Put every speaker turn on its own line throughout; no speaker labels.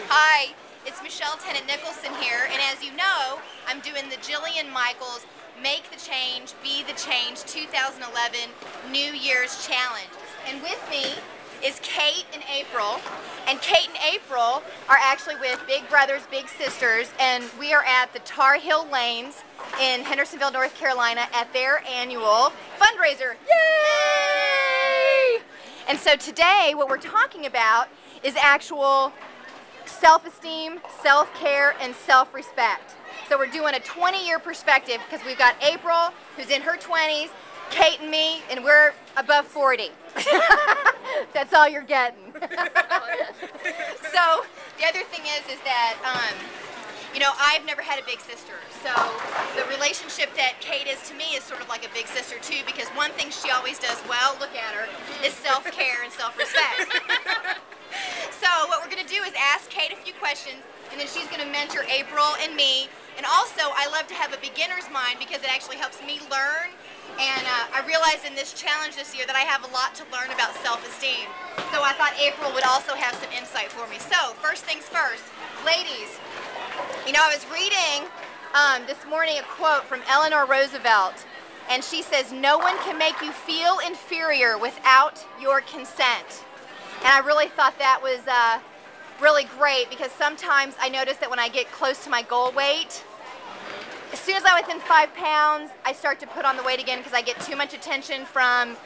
Hi, it's Michelle Tennant-Nicholson here, and as you know, I'm doing the Jillian Michaels Make the Change, Be the Change 2011 New Year's Challenge. And with me is Kate and April, and Kate and April are actually with Big Brothers Big Sisters, and we are at the Tar Heel Lanes in Hendersonville, North Carolina at their annual fundraiser. Yay! And so today what we're talking about is actual self-esteem, self-care, and self-respect. So we're doing a 20-year perspective because we've got April, who's in her 20s, Kate and me, and we're above 40. That's all you're getting. So the other thing is that, you know, I've never had a big sister. So the relationship that Kate is to me is sort of like a big sister too, because one thing she always does well, look at her, is self-care and self-respect. So what we're going to do is ask Kate a few questions, and then she's going to mentor April and me. And also, I love to have a beginner's mind because it actually helps me learn. And I realized in this challenge this year that I have a lot to learn about self-esteem. So I thought April would also have some insight for me. So first things first, ladies, you know, I was reading this morning a quote from Eleanor Roosevelt, and she says, "No one can make you feel inferior without your consent." And I really thought that was really great, because sometimes I notice that when I get close to my goal weight, as soon as I'm within 5 pounds, I start to put on the weight again because I get too much attention from,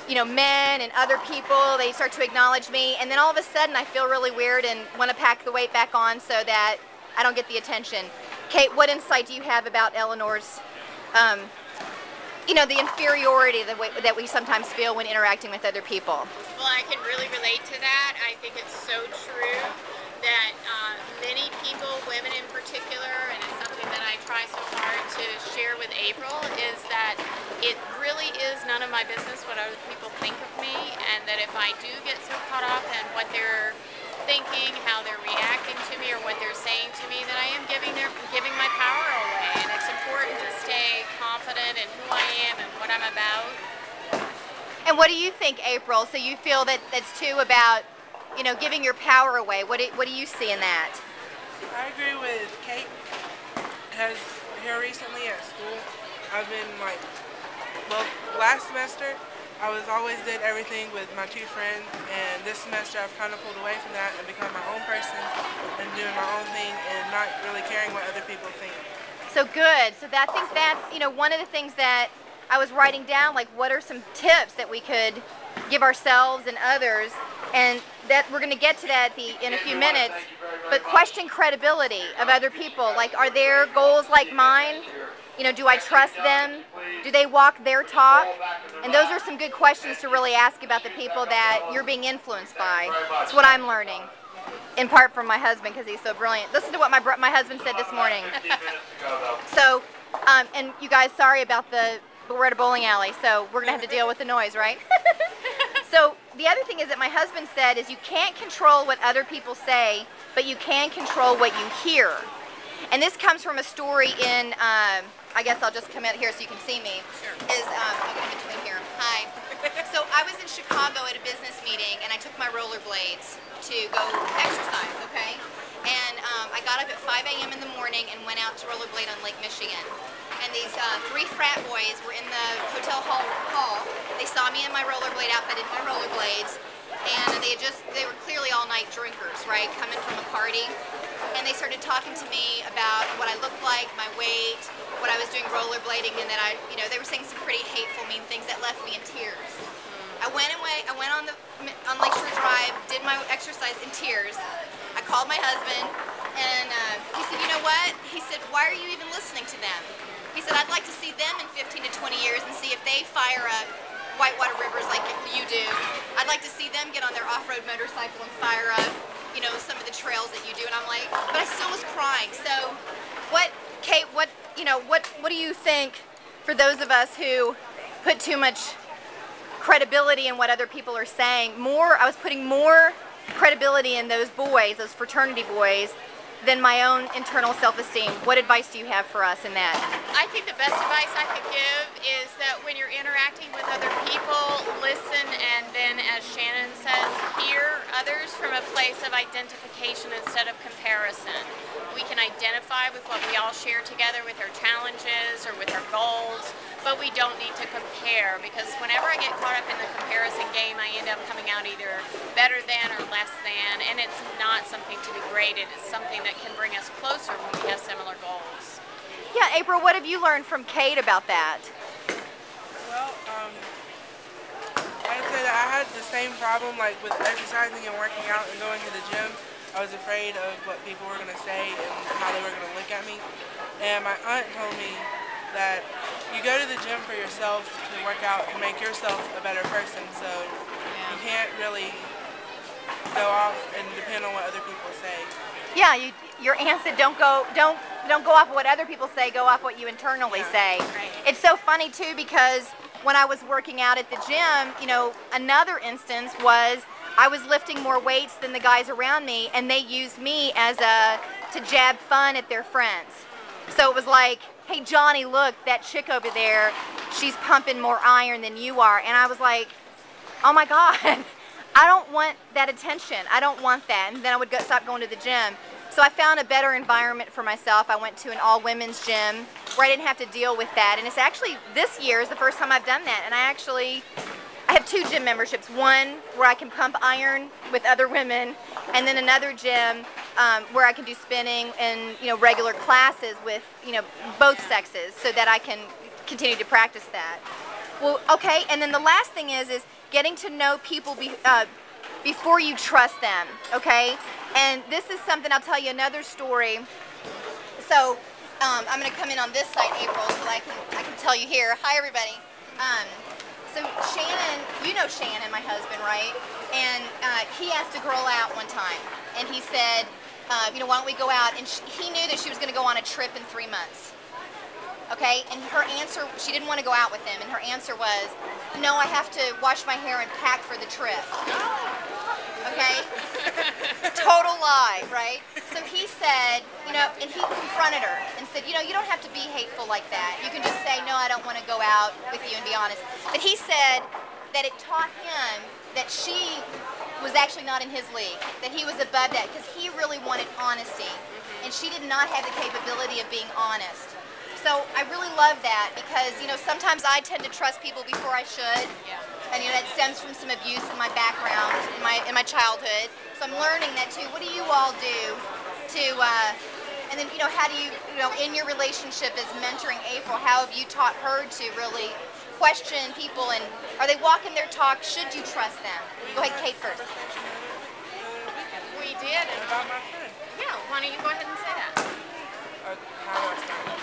you know, men and other people. They start to acknowledge me, and then all of a sudden I feel really weird and want to pack the weight back on so that I don't get the attention. Kate, what insight do you have about Eleanor's, you know, the inferiority that we sometimes feel when interacting with other people?
Well, I can really relate to that. I think it's so true that many people, women in particular, and it's something that I try so hard to share with April, is that it really is none of my business what other people think of me, and that if I do get so caught up in what they're thinking, how they're reacting to me, or what they're saying to me, that I am giving my power away. And it's important to stay confident in who I am and what I'm about.
And what do you think, April? So you feel that that's too about, you know, giving your power away. What do you see in that?
I agree with Kate, because here recently at school, I've been like, well, last semester, I always did everything with my two friends, and this semester I've kind of pulled away from that and become my own person and doing my own thing and not really caring what other people think.
So good. So I think that's, you know, one of the things that I was writing down, like what are some tips that we could give ourselves and others, and that we're going to get to that in a few minutes. But question credibility of other people. Like, are their goals like mine? You know, do I trust them? Do they walk their talk? And those are some good questions to really ask about the people that you're being influenced by. It's what I'm learning, in part from my husband, because he's so brilliant. Listen to what my husband said this morning. So, and you guys, sorry about but we're at a bowling alley, so we're going to have to deal with the noise, right? So the other thing is that my husband said is you can't control what other people say, but you can control what you hear. And this comes from a story in, I guess I'll just come out here so you can see me.
Sure.
I'll get in between here. Hi. So I was in Chicago at a business meeting, and I took my rollerblades to go exercise, okay? And I got up at 5 a.m. in the morning and went out to rollerblade on Lake Michigan. And these 3 frat boys were in the hotel hall. They saw me in my rollerblade outfit, in my rollerblades, and they were clearly all-night drinkers, right, coming from a party. And they started talking to me about what I looked like, my weight, what I was doing rollerblading, and that you know, they were saying some pretty hateful, mean things that left me in tears. I went on Lakeshore Drive, did my exercise in tears. I called my husband, and he said, you know what? He said, why are you even listening to them? He said, I'd like to see them in 15 to 20 years and see if they fire up whitewater rivers like you do. I'd like to see them get on their off-road motorcycle and fire up, you know, some of the trails that you do. And I'm like, but I still was crying. So Kate, what do you think for those of us who put too much credibility in what other people are saying? I was putting more credibility in those boys, those fraternity boys, than my own internal self-esteem. What advice do you have for us in that?
I think the best advice I could give is that when you're interacting with other people, listen, and then, as Shannon says, hear others from a place of identification instead of comparison. We can identify with what we all share together with our challenges or with our goals, but we don't need to compare, because whenever I get caught up in the comparison game, I end up coming out either better than or less than, and it's not something to be graded. It's something that can bring us closer when we have similar goals.
Yeah, April, what have you learned from Kate about that?
Well, I'd say that I had the same problem, like with exercising and working out and going to the gym. I was afraid of what people were going to say and how they were going to look at me. And my aunt told me that you go to the gym for yourself to work out to make yourself a better person. So you can't really go off and depend on what other people say.
Yeah, your aunt said don't go off what other people say, go off what you internally say.
Right.
It's so funny too, because when I was working out at the gym, you know, another instance was I was lifting more weights than the guys around me, and they used me as to jab fun at their friends. So it was like, hey Johnny, look, that chick over there, she's pumping more iron than you are. And I was like, oh my God, I don't want that attention. I don't want that. And then I would stop going to the gym. So I found a better environment for myself. I went to an all-women's gym where I didn't have to deal with that. And it's actually, this year is the first time I've done that. And I have 2 gym memberships. One where I can pump iron with other women, and then another gym where I can do spinning and, you know, regular classes with, you know, both sexes, so that I can continue to practice that. Well, okay, and then the last thing is getting to know people before you trust them, okay? And this is something, I'll tell you another story. So I'm going to come in on this side, April, so that I can tell you here. Hi, everybody. So Shannon, you know Shannon, my husband, right? And he asked a girl out one time, and he said, you know, why don't we go out? And he knew that she was going to go on a trip in 3 months. Okay, and her answer, she didn't want to go out with him, and her answer was, no, I have to wash my hair and pack for the trip. Okay? Total lie, right? So he said, you know, and he confronted her and said, you know, you don't have to be hateful like that. You can just say, no, I don't want to go out with you, and be honest. But he said that it taught him that she was actually not in his league, that he was above that, because he really wanted honesty, and she did not have the capability of being honest. So I really love that, because, you know, sometimes I tend to trust people before I should. Yeah. And, you know, that stems from some abuse in my background, in my childhood. So I'm learning that too. What do you all do to, and then, you know, how do you know, in your relationship as mentoring April, how have you taught her to really question people, and are they walking their talk? Should you trust them? Go ahead, Kate, first.
We did.
And about my friend.
Yeah, why don't you go ahead and say that?
How do I start?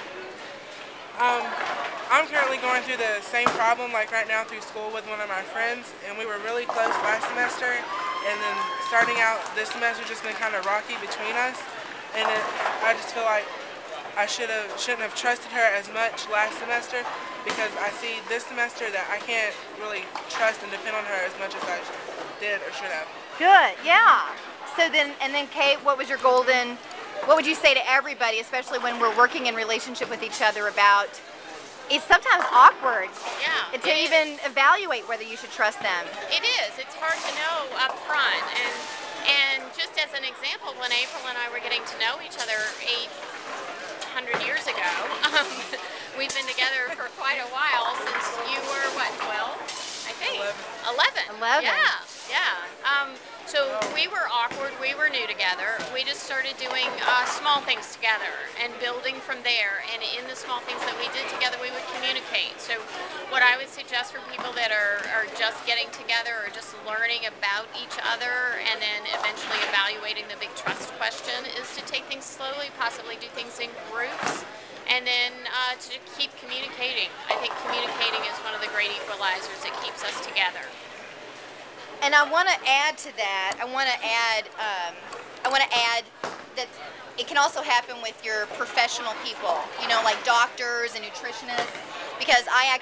I'm currently going through the same problem, like right now, through school with one of my friends, and we were really close last semester, and then starting out this semester just been kind of rocky between us, and I just feel like I shouldn't have trusted her as much last semester, because I see this semester that I can't really trust and depend on her as much as I did or should have.
Good, yeah. So then, and then Kate, what would you say to everybody, especially when we're working in relationship with each other, about, it's sometimes awkward to even evaluate whether you should trust them.
It is. It's hard to know up front. And just as an example, when April and I were getting to know each other 800 years ago, we've been together for quite a while, since you were, what, 12? I think. 11.
11.
Yeah. So we were awkward, we were new together. We just started doing small things together and building from there. And in the small things that we did together, we would communicate. So what I would suggest for people that are just getting together or just learning about each other and then eventually evaluating the big trust question is to take things slowly, possibly do things in groups, and then to keep communicating. I think communicating is one of the great equalizers that keeps us together.
And I want to add to that. I want to add that it can also happen with your professional people. You know, like doctors and nutritionists. Because I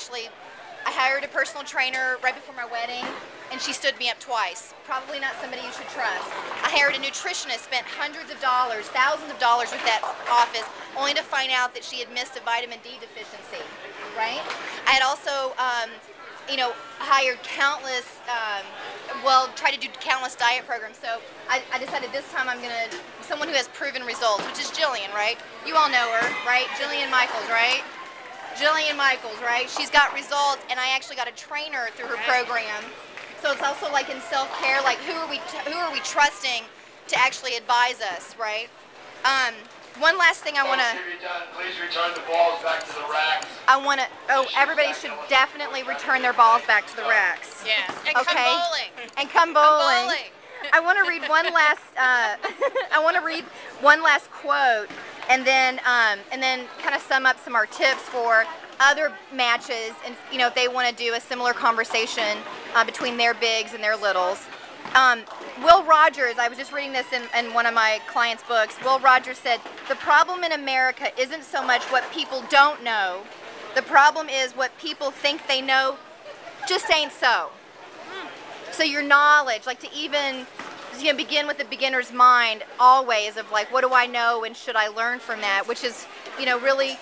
hired a personal trainer right before my wedding, and she stood me up twice. Probably not somebody you should trust. I hired a nutritionist, spent hundreds of dollars, thousands of dollars with that office, only to find out that she had missed a vitamin D deficiency, right? I had also, you know, hired countless, tried to do countless diet programs. So I decided this time I'm going to, someone who has proven results, which is Jillian, right? You all know her, right? Jillian Michaels, right? Jillian Michaels, right? She's got results, and I actually got a trainer through her program. So it's also like in self-care, like who are we trusting to actually advise us, right? One last thing I want to...
Please return the balls back to the racks.
Everybody should definitely return their balls back to the racks.
Yes, and come bowling.
And come bowling. I want to read one last. I want to read one last quote, and then kind of sum up some of our tips for other matches, and you know, if they want to do a similar conversation between their bigs and their littles. Will Rogers, I was just reading this in one of my clients' books. Will Rogers said, "The problem in America isn't so much what people don't know. The problem is what people think they know just ain't so." So your knowledge, like to even, you know, begin with the beginner's mind always of like, what do I know and should I learn from that? Which is, you know, really,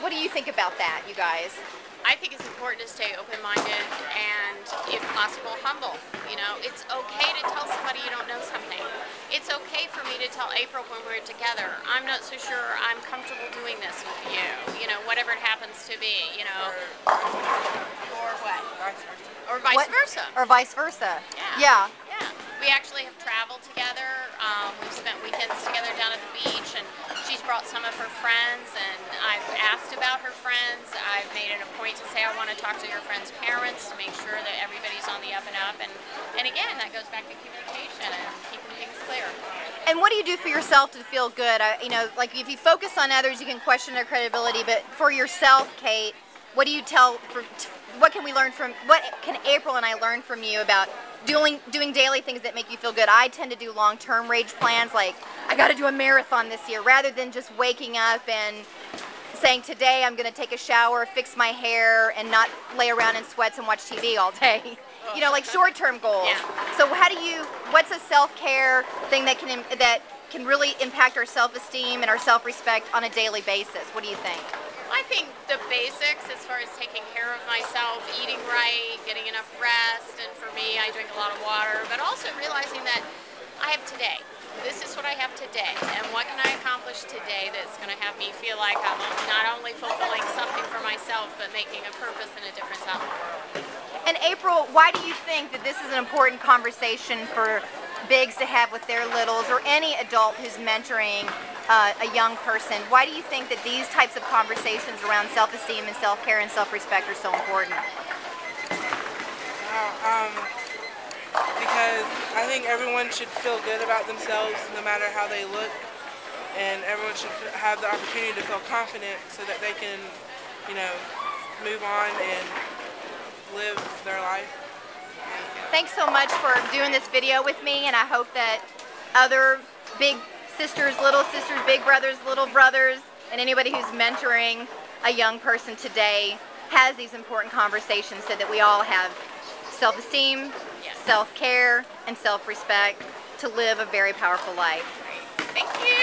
what do you think about that, you guys?
I think it's important to stay open-minded and, if possible, humble. You know, it's okay to tell somebody you don't know something. It's okay for me to tell April when we're together, I'm not so sure I'm comfortable doing this with you. You know, whatever it happens to be, you know. Or what? Or vice versa.
Or vice versa.
Yeah. We actually have traveled together. We've spent weekends together down at the beach, and she's brought some of her friends, and I've asked about her friends. I've made it a point to say I want to talk to your friends' parents to make sure that everybody's on the up and up. And again, that goes back to communication and keeping things clear.
And what do you do for yourself to feel good? You know, like if you focus on others, you can question their credibility, but for yourself, Kate, what do you what can we learn from, what can April and I learn from you about doing daily things that make you feel good? I tend to do long-term range plans, like I got to do a marathon this year, rather than just waking up and saying today I'm going to take a shower, fix my hair, and not lay around in sweats and watch TV all day. You know, like short-term goals.
Yeah.
So what's a self-care thing that can really impact our self-esteem and our self-respect on a daily basis? What do you think?
I think the basics as far as taking care of myself, eating right, getting enough rest, and for me, I drink a lot of water, but also realizing that I have today. This is what I have today, and what can I accomplish today that's going to have me feel like I'm not only fulfilling something for myself, but making a purpose and a difference out in the world.
And April, why do you think that this is an important conversation for bigs to have with their littles, or any adult who's mentoring a young person? Why do you think that these types of conversations around self-esteem and self-care and self-respect are so important?
Because I think everyone should feel good about themselves no matter how they look, and everyone should have the opportunity to feel confident so that they can, you know, move on and live their life.
Thanks so much for doing this video with me, and I hope that other big sisters, little sisters, big brothers, little brothers, and anybody who's mentoring a young person today has these important conversations so that we all have self-esteem, self-care, and self-respect to live a very powerful life.
Thank you.